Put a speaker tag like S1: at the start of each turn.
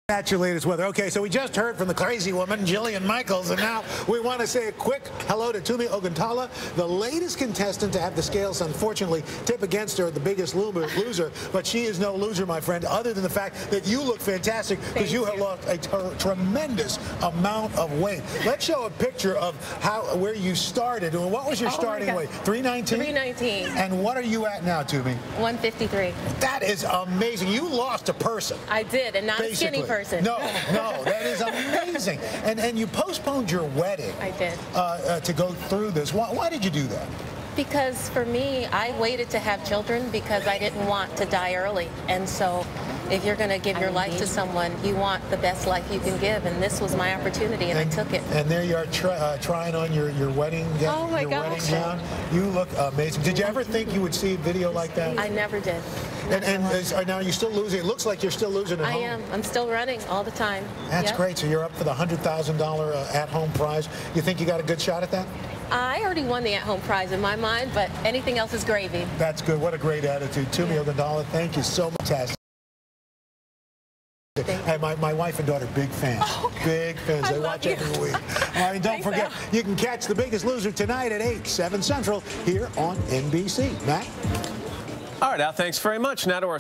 S1: At your latest weather. Okay, so we just heard from the crazy woman, Jillian Michaels, and now we want to say a quick hello to Tumi Oguntala, the latest contestant to have the scales, unfortunately, tip against her, the biggest loser. But she is no loser, my friend, other than the fact that you look fantastic because you have lost a tremendous amount of weight. Let's show a picture of where you started. What was your starting weight? 319?
S2: 319.
S1: And what are you at now, Tumi?
S2: 153.
S1: That is amazing. You lost a person.
S2: I did, and not a skinny person.
S1: No, that is amazing. And you postponed your wedding.
S2: I did.
S1: To go through this. Why did you do that?
S2: Because for me, I waited to have children because I didn't want to die early. And so if you're going to give your life to someone, you want the best life you can give. And this was my opportunity, and I took it.
S1: And there you are trying on your wedding gown.
S2: Oh, my gosh.
S1: Wedding gown. You look amazing. Did you ever think you would see a video like that?
S2: I never did.
S1: And now you're still losing. It looks like you're still losing at home.
S2: I am. I'm still running all the time.
S1: That's great. So you're up for the $100,000 at-home prize. You think you got a good shot at that?
S2: I already won the at-home prize in my mind, but anything else is gravy. That's
S1: good. What a great attitude. Tumi Oguntala, thank you so much. Hey, my wife and daughter, big fans. Oh, big fans. They watch every week. All right, don't forget, you can catch The Biggest Loser tonight at 8, 7 Central here on NBC. Matt?
S3: All right, Al, thanks very much. Now to our